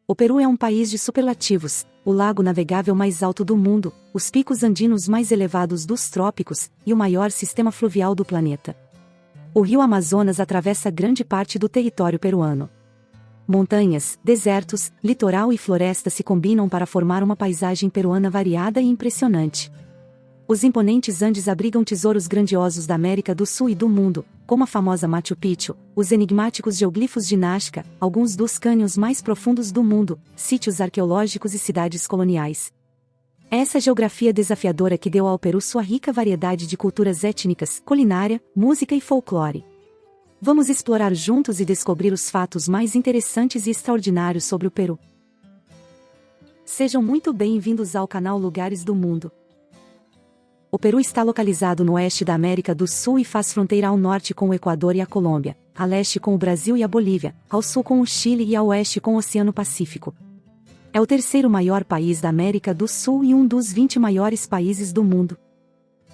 O Peru é um país de superlativos, o lago navegável mais alto do mundo, os picos andinos mais elevados dos trópicos, e o maior sistema fluvial do planeta. O rio Amazonas atravessa grande parte do território peruano. Montanhas, desertos, litoral e floresta se combinam para formar uma paisagem peruana variada e impressionante. Os imponentes Andes abrigam tesouros grandiosos da América do Sul e do mundo, como a famosa Machu Picchu, os enigmáticos geoglifos de Nazca, alguns dos cânions mais profundos do mundo, sítios arqueológicos e cidades coloniais. É essa geografia desafiadora que deu ao Peru sua rica variedade de culturas étnicas, culinária, música e folclore. Vamos explorar juntos e descobrir os fatos mais interessantes e extraordinários sobre o Peru. Sejam muito bem-vindos ao canal Lugares do Mundo. O Peru está localizado no oeste da América do Sul e faz fronteira ao norte com o Equador e a Colômbia, a leste com o Brasil e a Bolívia, ao sul com o Chile e ao oeste com o Oceano Pacífico. É o terceiro maior país da América do Sul e um dos 20 maiores países do mundo.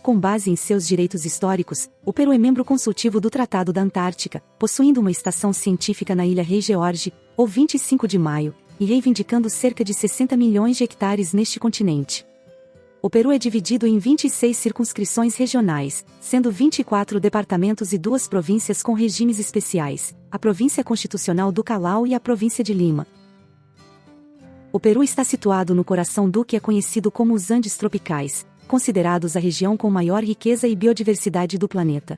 Com base em seus direitos históricos, o Peru é membro consultivo do Tratado da Antártica, possuindo uma estação científica na ilha Rei George, ou 25 de maio, e reivindicando cerca de 60 milhões de hectares neste continente. O Peru é dividido em 26 circunscrições regionais, sendo 24 departamentos e 2 províncias com regimes especiais, a Província Constitucional do Callao e a Província de Lima. O Peru está situado no coração do que é conhecido como os Andes tropicais, considerados a região com maior riqueza e biodiversidade do planeta.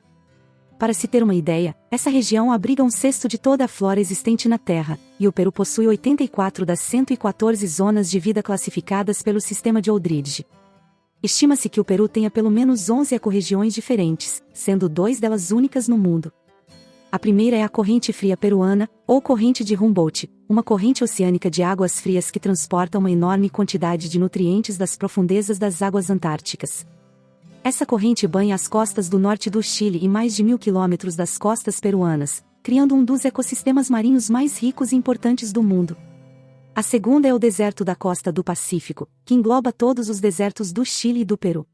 Para se ter uma ideia, essa região abriga um sexto de toda a flora existente na Terra, e o Peru possui 84 das 114 zonas de vida classificadas pelo sistema de Holdridge. Estima-se que o Peru tenha pelo menos 11 ecorregiões diferentes, sendo 2 delas únicas no mundo. A primeira é a corrente fria peruana, ou corrente de Humboldt, uma corrente oceânica de águas frias que transporta uma enorme quantidade de nutrientes das profundezas das águas antárticas. Essa corrente banha as costas do norte do Chile e mais de 1.000 quilômetros das costas peruanas, criando um dos ecossistemas marinhos mais ricos e importantes do mundo. A segunda é o deserto da costa do Pacífico, que engloba todos os desertos do Chile e do Peru.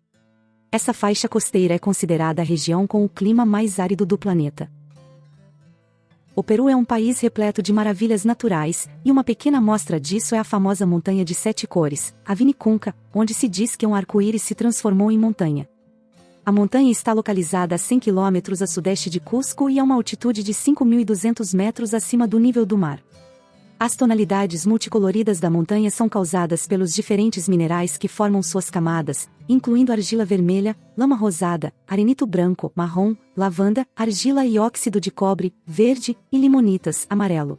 Essa faixa costeira é considerada a região com o clima mais árido do planeta. O Peru é um país repleto de maravilhas naturais, e uma pequena amostra disso é a famosa Montanha de Sete Cores, a Vinicunca, onde se diz que um arco-íris se transformou em montanha. A montanha está localizada a 100 quilômetros a sudeste de Cusco e a uma altitude de 5.200 metros acima do nível do mar. As tonalidades multicoloridas da montanha são causadas pelos diferentes minerais que formam suas camadas, incluindo argila vermelha, lama rosada, arenito branco, marrom, lavanda, argila e óxido de cobre, verde, e limonitas, amarelo.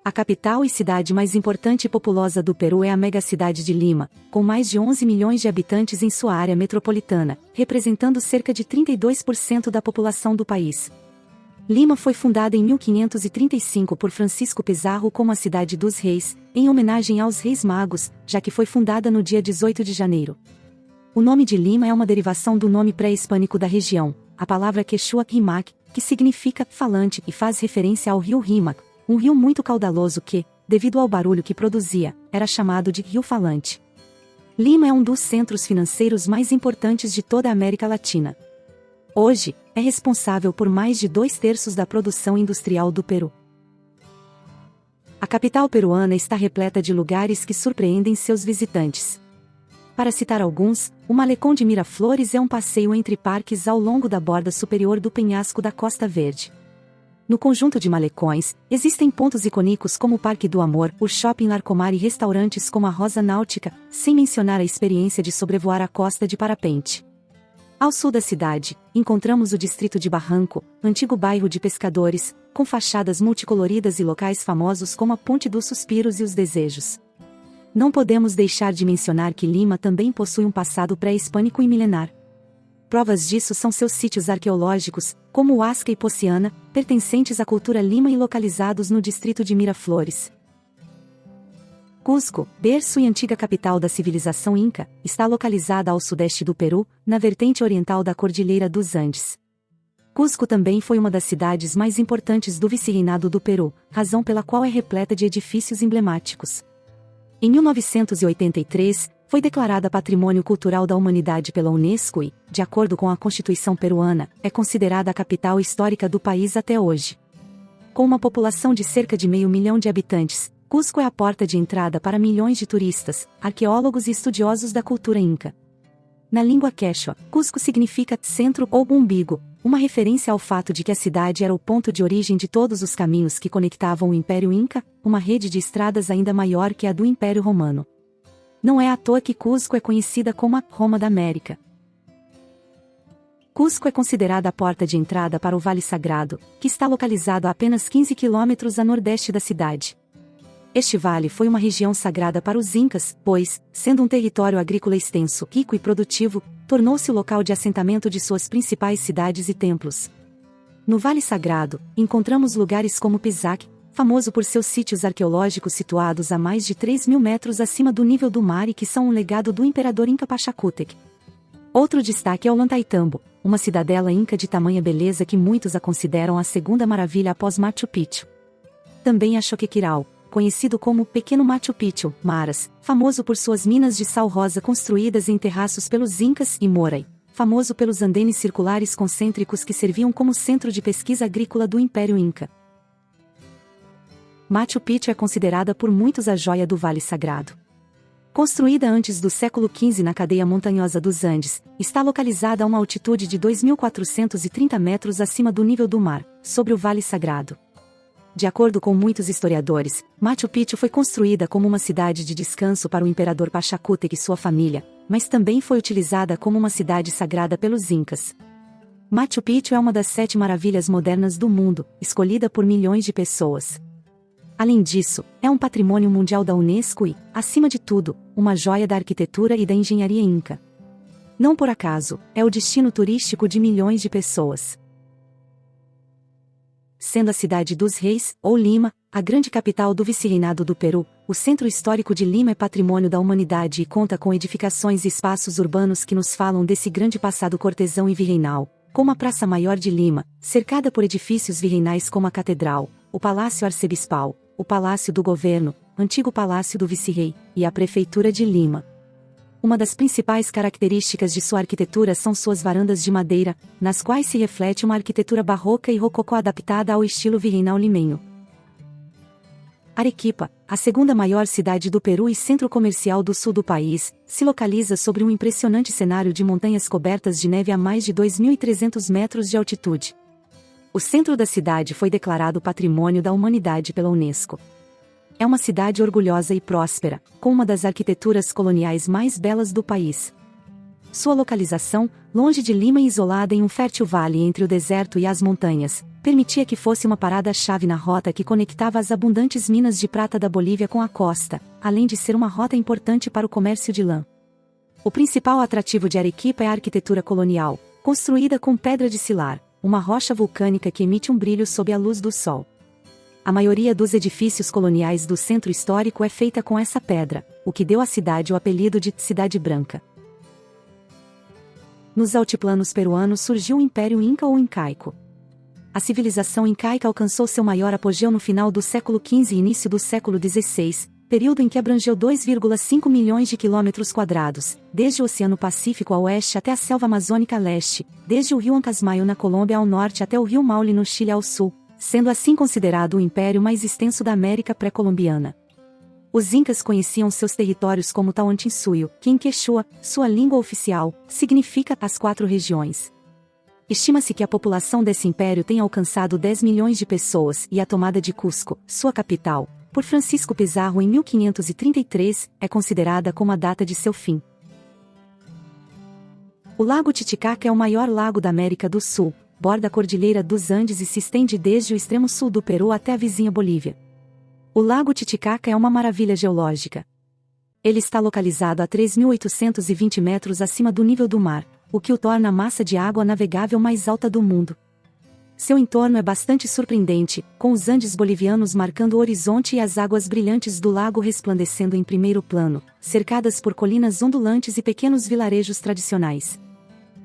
A capital e cidade mais importante e populosa do Peru é a megacidade de Lima, com mais de 11 milhões de habitantes em sua área metropolitana, representando cerca de 32% da população do país. Lima foi fundada em 1535 por Francisco Pizarro como a Cidade dos Reis, em homenagem aos Reis Magos, já que foi fundada no dia 18 de janeiro. O nome de Lima é uma derivação do nome pré-hispânico da região, a palavra quechua Rimac, que significa falante e faz referência ao rio Rímac, um rio muito caudaloso que, devido ao barulho que produzia, era chamado de Rio Falante. Lima é um dos centros financeiros mais importantes de toda a América Latina. Hoje, é responsável por mais de 2/3 da produção industrial do Peru. A capital peruana está repleta de lugares que surpreendem seus visitantes. Para citar alguns, o Malecón de Miraflores é um passeio entre parques ao longo da borda superior do penhasco da Costa Verde. No conjunto de malecões, existem pontos icônicos como o Parque do Amor, o Shopping Larcomar e restaurantes como a Rosa Náutica, sem mencionar a experiência de sobrevoar a costa de parapente. Ao sul da cidade, encontramos o distrito de Barranco, antigo bairro de pescadores, com fachadas multicoloridas e locais famosos como a Ponte dos Suspiros e os Desejos. Não podemos deixar de mencionar que Lima também possui um passado pré-hispânico e milenar. Provas disso são seus sítios arqueológicos, como o Huasca e Pociana, pertencentes à cultura Lima e localizados no distrito de Miraflores. Cusco, berço e antiga capital da civilização Inca, está localizada ao sudeste do Peru, na vertente oriental da Cordilheira dos Andes. Cusco também foi uma das cidades mais importantes do vice-reinado do Peru, razão pela qual é repleta de edifícios emblemáticos. Em 1983, foi declarada Patrimônio Cultural da Humanidade pela Unesco e, de acordo com a Constituição peruana, é considerada a capital histórica do país até hoje. Com uma população de cerca de 500 mil de habitantes, Cusco é a porta de entrada para milhões de turistas, arqueólogos e estudiosos da cultura inca. Na língua quechua, Cusco significa centro ou umbigo, uma referência ao fato de que a cidade era o ponto de origem de todos os caminhos que conectavam o Império Inca, uma rede de estradas ainda maior que a do Império Romano. Não é à toa que Cusco é conhecida como a Roma da América. Cusco é considerada a porta de entrada para o Vale Sagrado, que está localizado a apenas 15 quilômetros a nordeste da cidade. Este vale foi uma região sagrada para os Incas, pois, sendo um território agrícola extenso, rico e produtivo, tornou-se o local de assentamento de suas principais cidades e templos. No Vale Sagrado, encontramos lugares como Pisac, famoso por seus sítios arqueológicos situados a mais de 3.000 metros acima do nível do mar e que são um legado do imperador Inca Pachacútec. Outro destaque é Ollantaytambo, uma cidadela inca de tamanha beleza que muitos a consideram a segunda maravilha após Machu Picchu. Também a Choquequirao, conhecido como Pequeno Machu Picchu, Maras, famoso por suas minas de sal rosa construídas em terraços pelos Incas, e Moray, famoso pelos andenes circulares concêntricos que serviam como centro de pesquisa agrícola do Império Inca. Machu Picchu é considerada por muitos a joia do Vale Sagrado. Construída antes do século XV na cadeia montanhosa dos Andes, está localizada a uma altitude de 2.430 metros acima do nível do mar, sobre o Vale Sagrado. De acordo com muitos historiadores, Machu Picchu foi construída como uma cidade de descanso para o imperador Pachacútec e sua família, mas também foi utilizada como uma cidade sagrada pelos Incas. Machu Picchu é uma das 7 maravilhas modernas do mundo, escolhida por milhões de pessoas. Além disso, é um patrimônio mundial da Unesco e, acima de tudo, uma joia da arquitetura e da engenharia inca. Não por acaso, é o destino turístico de milhões de pessoas. Sendo a cidade dos reis, ou Lima, a grande capital do vice-reinado do Peru, o centro histórico de Lima é patrimônio da humanidade e conta com edificações e espaços urbanos que nos falam desse grande passado cortesão e virreinal, como a Praça Maior de Lima, cercada por edifícios virreinais como a Catedral, o Palácio Arcebispal, o Palácio do Governo, antigo Palácio do Vice-Rei, e a Prefeitura de Lima. Uma das principais características de sua arquitetura são suas varandas de madeira, nas quais se reflete uma arquitetura barroca e rococó adaptada ao estilo virreinal limenho. Arequipa, a segunda maior cidade do Peru e centro comercial do sul do país, se localiza sobre um impressionante cenário de montanhas cobertas de neve a mais de 2.300 metros de altitude. O centro da cidade foi declarado Patrimônio da Humanidade pela Unesco. É uma cidade orgulhosa e próspera, com uma das arquiteturas coloniais mais belas do país. Sua localização, longe de Lima e isolada em um fértil vale entre o deserto e as montanhas, permitia que fosse uma parada-chave na rota que conectava as abundantes minas de prata da Bolívia com a costa, além de ser uma rota importante para o comércio de lã. O principal atrativo de Arequipa é a arquitetura colonial, construída com pedra de silar, uma rocha vulcânica que emite um brilho sob a luz do sol. A maioria dos edifícios coloniais do centro histórico é feita com essa pedra, o que deu à cidade o apelido de Cidade Branca. Nos altiplanos peruanos surgiu o Império Inca ou Incaico. A civilização incaica alcançou seu maior apogeu no final do século XV e início do século XVI, período em que abrangeu 2,5 milhões de quilômetros quadrados, desde o Oceano Pacífico a oeste até a selva amazônica a leste, desde o rio Ancasmayo na Colômbia ao norte até o rio Maule no Chile ao sul, sendo assim considerado o império mais extenso da América pré-colombiana. Os incas conheciam seus territórios como Tawantinsuyo, que em Quechua, sua língua oficial, significa as 4 regiões. Estima-se que a população desse império tenha alcançado 10 milhões de pessoas e a tomada de Cusco, sua capital, por Francisco Pizarro em 1533, é considerada como a data de seu fim. O Lago Titicaca é o maior lago da América do Sul, borda a Cordilheira dos Andes e se estende desde o extremo sul do Peru até a vizinha Bolívia. O Lago Titicaca é uma maravilha geológica. Ele está localizado a 3.820 metros acima do nível do mar, o que o torna a massa de água navegável mais alta do mundo. Seu entorno é bastante surpreendente, com os Andes bolivianos marcando o horizonte e as águas brilhantes do lago resplandecendo em primeiro plano, cercadas por colinas ondulantes e pequenos vilarejos tradicionais.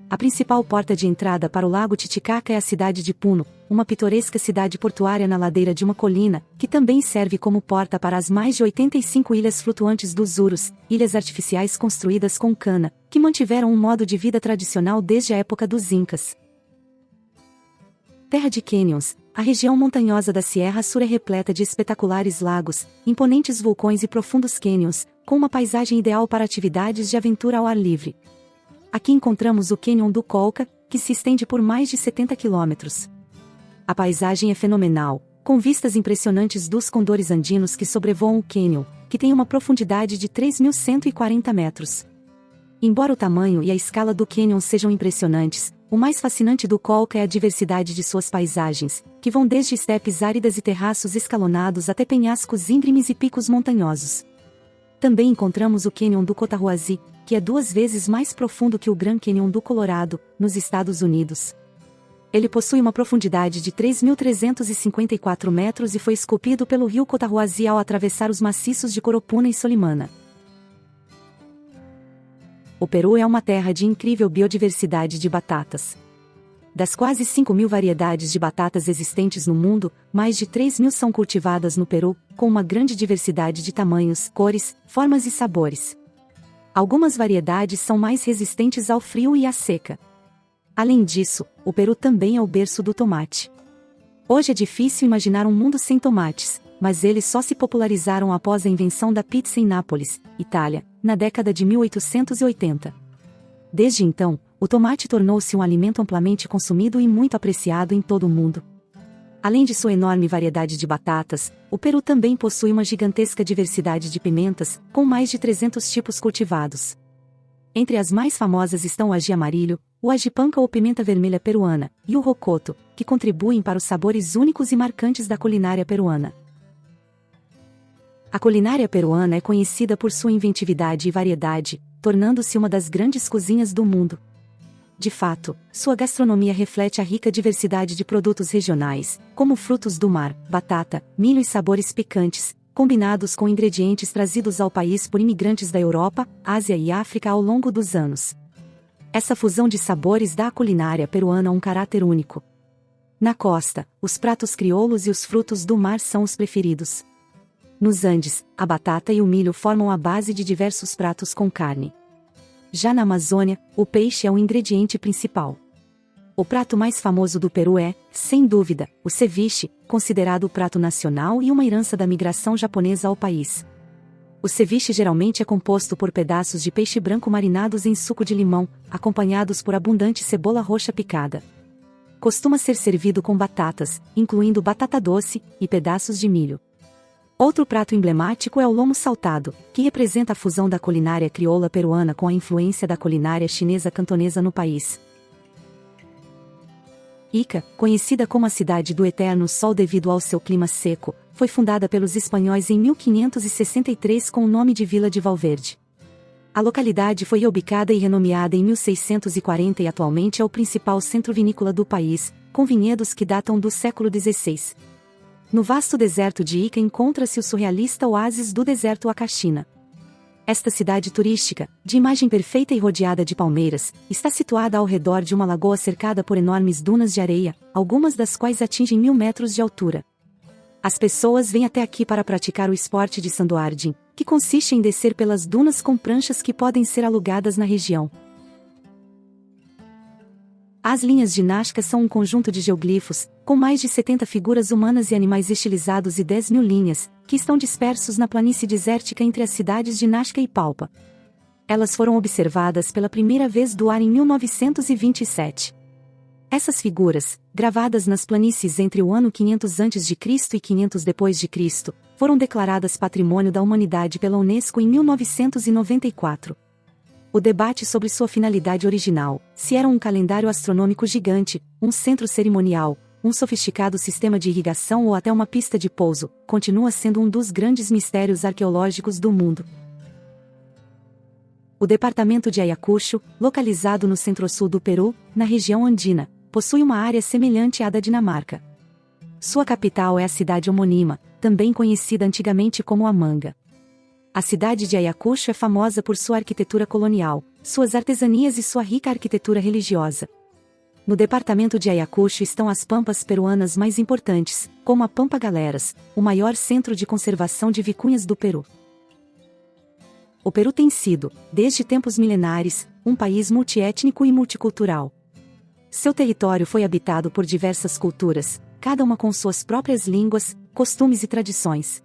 A principal porta de entrada para o Lago Titicaca é a cidade de Puno, uma pitoresca cidade portuária na ladeira de uma colina, que também serve como porta para as mais de 85 ilhas flutuantes dos Urus, ilhas artificiais construídas com cana, que mantiveram um modo de vida tradicional desde a época dos Incas. terra de cânions, a região montanhosa da Sierra Sur é repleta de espetaculares lagos, imponentes vulcões e profundos cânions, com uma paisagem ideal para atividades de aventura ao ar livre. Aqui encontramos o Cânion do Colca, que se estende por mais de 70 quilômetros. A paisagem é fenomenal, com vistas impressionantes dos condores andinos que sobrevoam o cânion, que tem uma profundidade de 3.140 metros. Embora o tamanho e a escala do cânion sejam impressionantes, o mais fascinante do Colca é a diversidade de suas paisagens, que vão desde estepes áridas e terraços escalonados até penhascos íngremes e picos montanhosos. Também encontramos o Cânion do Cotahuasi, que é 2 vezes mais profundo que o Grand Cânion do Colorado, nos Estados Unidos. Ele possui uma profundidade de 3.354 metros e foi esculpido pelo rio Cotahuasi ao atravessar os maciços de Coropuna e Solimana. O Peru é uma terra de incrível biodiversidade de batatas. Das quase 5.000 variedades de batatas existentes no mundo, mais de 3.000 são cultivadas no Peru, com uma grande diversidade de tamanhos, cores, formas e sabores. Algumas variedades são mais resistentes ao frio e à seca. Além disso, o Peru também é o berço do tomate. Hoje é difícil imaginar um mundo sem tomates, mas eles só se popularizaram após a invenção da pizza em Nápoles, Itália, na década de 1880. Desde então, o tomate tornou-se um alimento amplamente consumido e muito apreciado em todo o mundo. Além de sua enorme variedade de batatas, o Peru também possui uma gigantesca diversidade de pimentas, com mais de 300 tipos cultivados. Entre as mais famosas estão o ají amarillo, o ají panca ou pimenta vermelha peruana, e o rocoto, que contribuem para os sabores únicos e marcantes da culinária peruana. A culinária peruana é conhecida por sua inventividade e variedade, tornando-se uma das grandes cozinhas do mundo. De fato, sua gastronomia reflete a rica diversidade de produtos regionais, como frutos do mar, batata, milho e sabores picantes, combinados com ingredientes trazidos ao país por imigrantes da Europa, Ásia e África ao longo dos anos. Essa fusão de sabores dá à culinária peruana um caráter único. Na costa, os pratos crioulos e os frutos do mar são os preferidos. Nos Andes, a batata e o milho formam a base de diversos pratos com carne. Já na Amazônia, o peixe é o ingrediente principal. O prato mais famoso do Peru é, sem dúvida, o ceviche, considerado o prato nacional e uma herança da migração japonesa ao país. O ceviche geralmente é composto por pedaços de peixe branco marinados em suco de limão, acompanhados por abundante cebola roxa picada. Costuma ser servido com batatas, incluindo batata doce, e pedaços de milho. Outro prato emblemático é o lomo saltado, que representa a fusão da culinária crioula peruana com a influência da culinária chinesa cantonesa no país. Ica, conhecida como a cidade do eterno sol devido ao seu clima seco, foi fundada pelos espanhóis em 1563 com o nome de Vila de Valverde. A localidade foi reubicada e renomeada em 1640 e atualmente é o principal centro vinícola do país, com vinhedos que datam do século XVI. No vasto deserto de Ica encontra-se o surrealista oásis do deserto Acaxina. Esta cidade turística, de imagem perfeita e rodeada de palmeiras, está situada ao redor de uma lagoa cercada por enormes dunas de areia, algumas das quais atingem 1.000 metros de altura. As pessoas vêm até aqui para praticar o esporte de sandoarding, que consiste em descer pelas dunas com pranchas que podem ser alugadas na região. As linhas de Nazca são um conjunto de geoglifos, com mais de 70 figuras humanas e animais estilizados e 10.000 linhas, que estão dispersos na planície desértica entre as cidades de Nazca e Palpa. Elas foram observadas pela primeira vez do ar em 1927. Essas figuras, gravadas nas planícies entre o ano 500 a.C. e 500 d.C., foram declaradas Patrimônio da Humanidade pela Unesco em 1994. O debate sobre sua finalidade original, se era um calendário astronômico gigante, um centro cerimonial, um sofisticado sistema de irrigação ou até uma pista de pouso, continua sendo um dos grandes mistérios arqueológicos do mundo. O departamento de Ayacucho, localizado no centro-sul do Peru, na região andina, possui uma área semelhante à da Dinamarca. Sua capital é a cidade homônima, também conhecida antigamente como Amanga. A cidade de Ayacucho é famosa por sua arquitetura colonial, suas artesanias e sua rica arquitetura religiosa. No departamento de Ayacucho estão as pampas peruanas mais importantes, como a Pampa Galeras, o maior centro de conservação de vicunhas do Peru. O Peru tem sido, desde tempos milenares, um país multiétnico e multicultural. Seu território foi habitado por diversas culturas, cada uma com suas próprias línguas, costumes e tradições.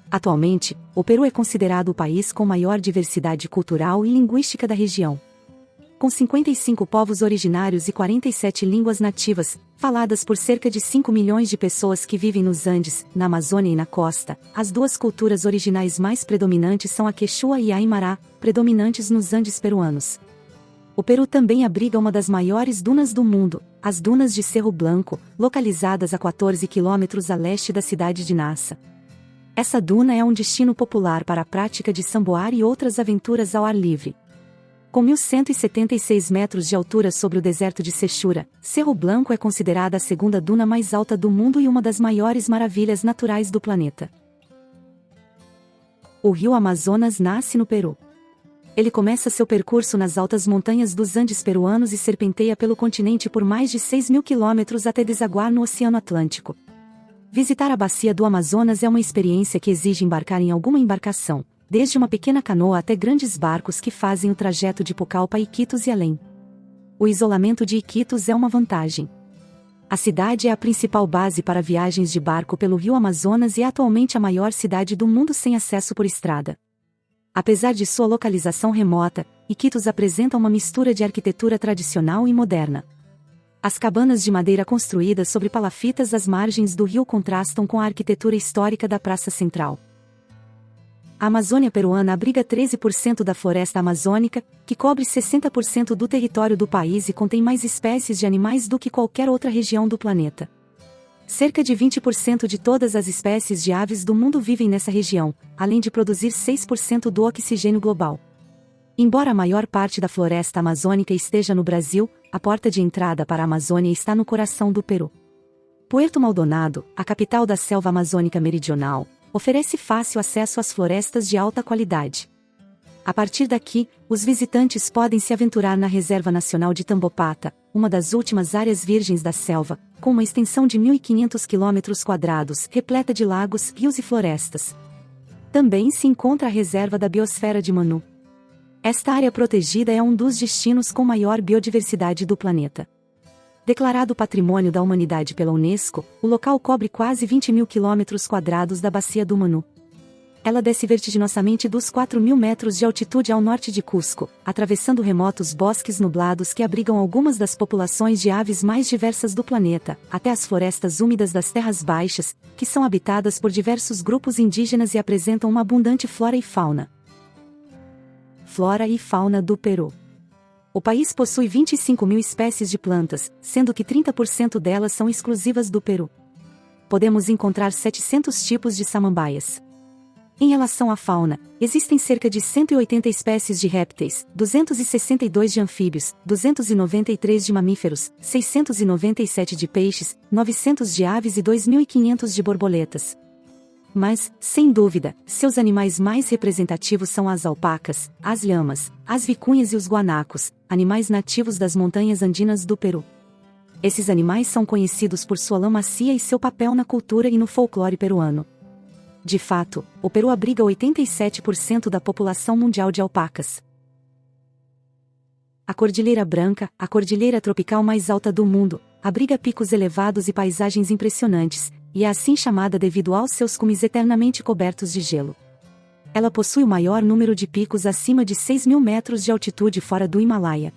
Atualmente, o Peru é considerado o país com maior diversidade cultural e linguística da região. Com 55 povos originários e 47 línguas nativas, faladas por cerca de 5 milhões de pessoas que vivem nos Andes, na Amazônia e na costa, as duas culturas originais mais predominantes são a Quechua e a Aymara, predominantes nos Andes peruanos. O Peru também abriga uma das maiores dunas do mundo, as Dunas de Cerro Blanco, localizadas a 14 quilômetros a leste da cidade de Nassa. Essa duna é um destino popular para a prática de samboar e outras aventuras ao ar livre. Com 1.176 metros de altura sobre o deserto de Sechura, Cerro Blanco é considerada a segunda duna mais alta do mundo e uma das maiores maravilhas naturais do planeta. O rio Amazonas nasce no Peru. Ele começa seu percurso nas altas montanhas dos Andes peruanos e serpenteia pelo continente por mais de 6.000 quilômetros até desaguar no Oceano Atlântico. Visitar a bacia do Amazonas é uma experiência que exige embarcar em alguma embarcação, desde uma pequena canoa até grandes barcos que fazem o trajeto de Pucallpa a Iquitos e além. O isolamento de Iquitos é uma vantagem. A cidade é a principal base para viagens de barco pelo rio Amazonas e é atualmente a maior cidade do mundo sem acesso por estrada. Apesar de sua localização remota, Iquitos apresenta uma mistura de arquitetura tradicional e moderna. As cabanas de madeira construídas sobre palafitas às margens do rio contrastam com a arquitetura histórica da Praça Central. A Amazônia peruana abriga 13% da floresta amazônica, que cobre 60% do território do país e contém mais espécies de animais do que qualquer outra região do planeta. Cerca de 20% de todas as espécies de aves do mundo vivem nessa região, além de produzir 6% do oxigênio global. Embora a maior parte da floresta amazônica esteja no Brasil, a porta de entrada para a Amazônia está no coração do Peru. Puerto Maldonado, a capital da selva amazônica meridional, oferece fácil acesso às florestas de alta qualidade. A partir daqui, os visitantes podem se aventurar na Reserva Nacional de Tambopata, uma das últimas áreas virgens da selva, com uma extensão de 1.500 km², repleta de lagos, rios e florestas. Também se encontra a Reserva da Biosfera de Manu. Esta área protegida é um dos destinos com maior biodiversidade do planeta. Declarado Patrimônio da Humanidade pela Unesco, o local cobre quase 20.000 km² da Bacia do Manu. Ela desce vertiginosamente dos 4.000 metros de altitude ao norte de Cusco, atravessando remotos bosques nublados que abrigam algumas das populações de aves mais diversas do planeta, até as florestas úmidas das terras baixas, que são habitadas por diversos grupos indígenas e apresentam uma abundante flora e fauna. Flora e fauna do Peru. O país possui 25.000 espécies de plantas, sendo que 30% delas são exclusivas do Peru. Podemos encontrar 700 tipos de samambaias. Em relação à fauna, existem cerca de 180 espécies de répteis, 262 de anfíbios, 293 de mamíferos, 697 de peixes, 900 de aves e 2.500 de borboletas. Mas, sem dúvida, seus animais mais representativos são as alpacas, as lhamas, as vicunhas e os guanacos, animais nativos das montanhas andinas do Peru. Esses animais são conhecidos por sua lã macia e seu papel na cultura e no folclore peruano. De fato, o Peru abriga 87% da população mundial de alpacas. A Cordilheira Branca, a cordilheira tropical mais alta do mundo, abriga picos elevados e paisagens impressionantes, e é assim chamada devido aos seus cumes eternamente cobertos de gelo. Ela possui o maior número de picos acima de 6.000 metros de altitude fora do Himalaia.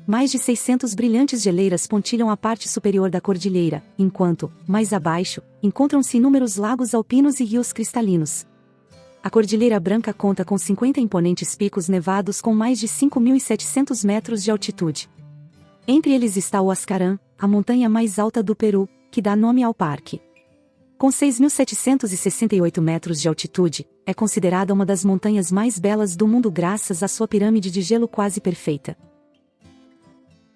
Mais de 600 brilhantes geleiras pontilham a parte superior da cordilheira, enquanto, mais abaixo, encontram-se inúmeros lagos alpinos e rios cristalinos. A Cordilheira Branca conta com 50 imponentes picos nevados com mais de 5.700 metros de altitude. Entre eles está o Huascarán, a montanha mais alta do Peru, que dá nome ao parque. Com 6.768 metros de altitude, é considerada uma das montanhas mais belas do mundo graças à sua pirâmide de gelo quase perfeita.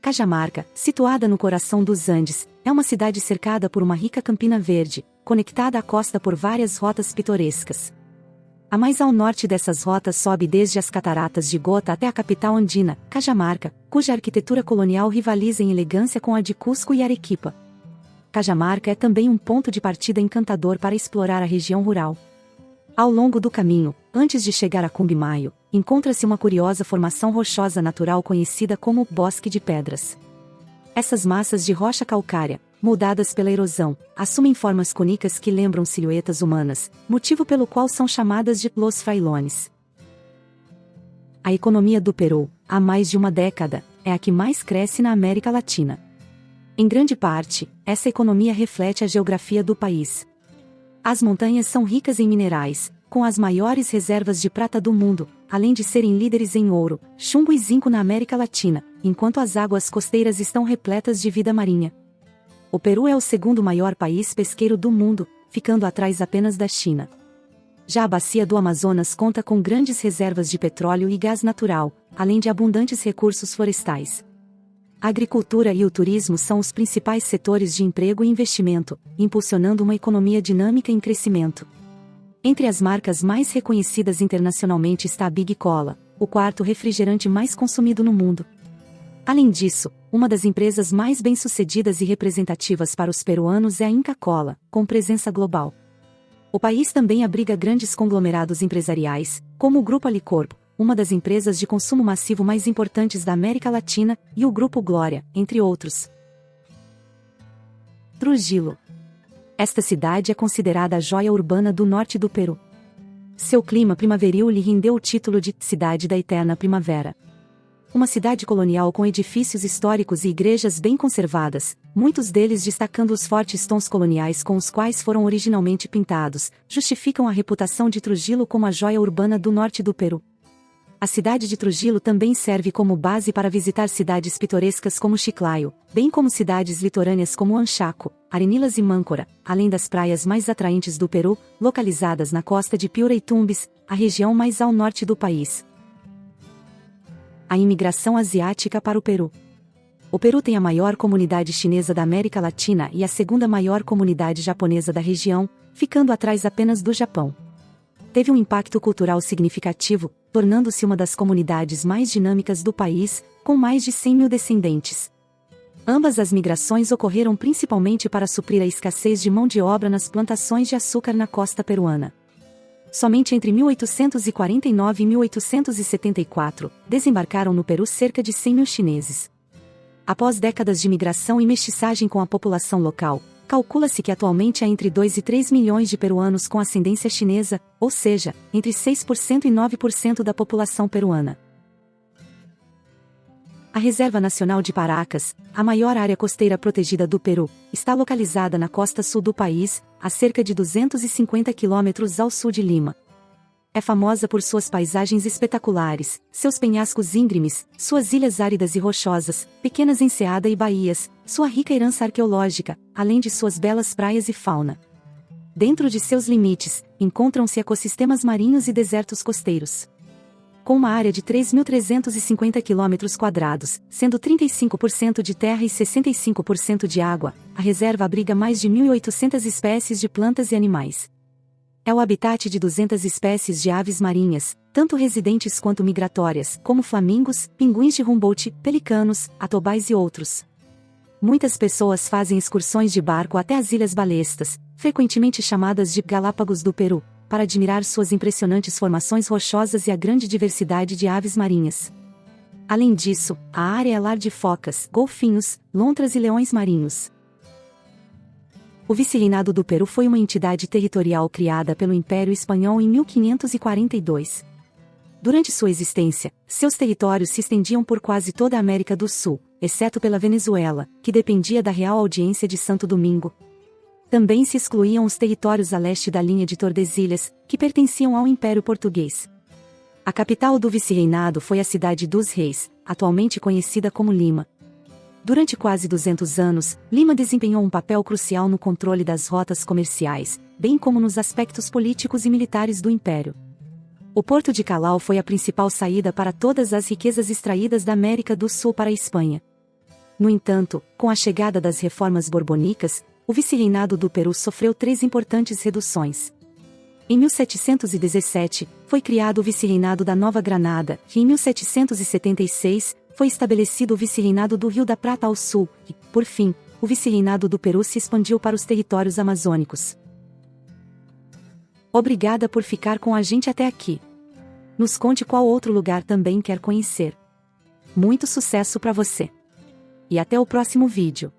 Cajamarca, situada no coração dos Andes, é uma cidade cercada por uma rica campina verde, conectada à costa por várias rotas pitorescas. A mais ao norte dessas rotas sobe desde as cataratas de Gota até a capital andina, Cajamarca, cuja arquitetura colonial rivaliza em elegância com a de Cusco e Arequipa. Cajamarca é também um ponto de partida encantador para explorar a região rural. Ao longo do caminho, antes de chegar a Cumbimaio, encontra-se uma curiosa formação rochosa natural conhecida como Bosque de Pedras. Essas massas de rocha calcária, moldadas pela erosão, assumem formas cônicas que lembram silhuetas humanas, motivo pelo qual são chamadas de Los Frailones. A economia do Peru, há mais de uma década, é a que mais cresce na América Latina. Em grande parte, essa economia reflete a geografia do país. As montanhas são ricas em minerais, com as maiores reservas de prata do mundo, além de serem líderes em ouro, chumbo e zinco na América Latina, enquanto as águas costeiras estão repletas de vida marinha. O Peru é o segundo maior país pesqueiro do mundo, ficando atrás apenas da China. Já a bacia do Amazonas conta com grandes reservas de petróleo e gás natural, além de abundantes recursos florestais. A agricultura e o turismo são os principais setores de emprego e investimento, impulsionando uma economia dinâmica em crescimento. Entre as marcas mais reconhecidas internacionalmente está a Big Cola, o quarto refrigerante mais consumido no mundo. Além disso, uma das empresas mais bem-sucedidas e representativas para os peruanos é a Inca Kola, com presença global. O país também abriga grandes conglomerados empresariais, como o Grupo Alicorp, uma das empresas de consumo massivo mais importantes da América Latina, e o Grupo Glória, entre outros. Trujillo. Esta cidade é considerada a joia urbana do norte do Peru. Seu clima primaveril lhe rendeu o título de Cidade da Eterna Primavera. Uma cidade colonial com edifícios históricos e igrejas bem conservadas, muitos deles destacando os fortes tons coloniais com os quais foram originalmente pintados, justificam a reputação de Trujillo como a joia urbana do norte do Peru. A cidade de Trujillo também serve como base para visitar cidades pitorescas como Chiclayo, bem como cidades litorâneas como Anchaco, Arenílas e Mâncora, além das praias mais atraentes do Peru, localizadas na costa de Piura e Tumbes, a região mais ao norte do país. A imigração asiática para o Peru. O Peru tem a maior comunidade chinesa da América Latina e a segunda maior comunidade japonesa da região, ficando atrás apenas do Japão. Teve um impacto cultural significativo, tornando-se uma das comunidades mais dinâmicas do país, com mais de 100 mil descendentes. Ambas as migrações ocorreram principalmente para suprir a escassez de mão de obra nas plantações de açúcar na costa peruana. Somente entre 1849 e 1874, desembarcaram no Peru cerca de 100 mil chineses. Após décadas de migração e mestiçagem com a população local, calcula-se que atualmente há entre 2 e 3 milhões de peruanos com ascendência chinesa, ou seja, entre 6% e 9% da população peruana. A Reserva Nacional de Paracas, a maior área costeira protegida do Peru, está localizada na costa sul do país, a cerca de 250 quilômetros ao sul de Lima. É famosa por suas paisagens espetaculares, seus penhascos íngremes, suas ilhas áridas e rochosas, pequenas enseada e baías, sua rica herança arqueológica, além de suas belas praias e fauna. Dentro de seus limites, encontram-se ecossistemas marinhos e desertos costeiros. Com uma área de 3.350 km², sendo 35% de terra e 65% de água, a reserva abriga mais de 1.800 espécies de plantas e animais. É o habitat de 200 espécies de aves marinhas, tanto residentes quanto migratórias, como flamingos, pinguins de Humboldt, pelicanos, atobais e outros. Muitas pessoas fazem excursões de barco até as Ilhas Balestas, frequentemente chamadas de Galápagos do Peru, para admirar suas impressionantes formações rochosas e a grande diversidade de aves marinhas. Além disso, a área é lar de focas, golfinhos, lontras e leões marinhos. O Vice-Reinado do Peru foi uma entidade territorial criada pelo Império Espanhol em 1542. Durante sua existência, seus territórios se estendiam por quase toda a América do Sul, exceto pela Venezuela, que dependia da Real Audiência de Santo Domingo. Também se excluíam os territórios a leste da linha de Tordesilhas, que pertenciam ao Império Português. A capital do vice-reinado foi a cidade dos Reis, atualmente conhecida como Lima. Durante quase 200 anos, Lima desempenhou um papel crucial no controle das rotas comerciais, bem como nos aspectos políticos e militares do Império. O Porto de Callao foi a principal saída para todas as riquezas extraídas da América do Sul para a Espanha. No entanto, com a chegada das reformas borbonicas, o vice-reinado do Peru sofreu 3 importantes reduções. Em 1717, foi criado o vice-reinado da Nova Granada, e em 1776, foi estabelecido o vice-reinado do Rio da Prata ao sul, e, por fim, o vice-reinado do Peru se expandiu para os territórios amazônicos. Obrigada por ficar com a gente até aqui. Nos conte qual outro lugar também quer conhecer. Muito sucesso para você! e até o próximo vídeo.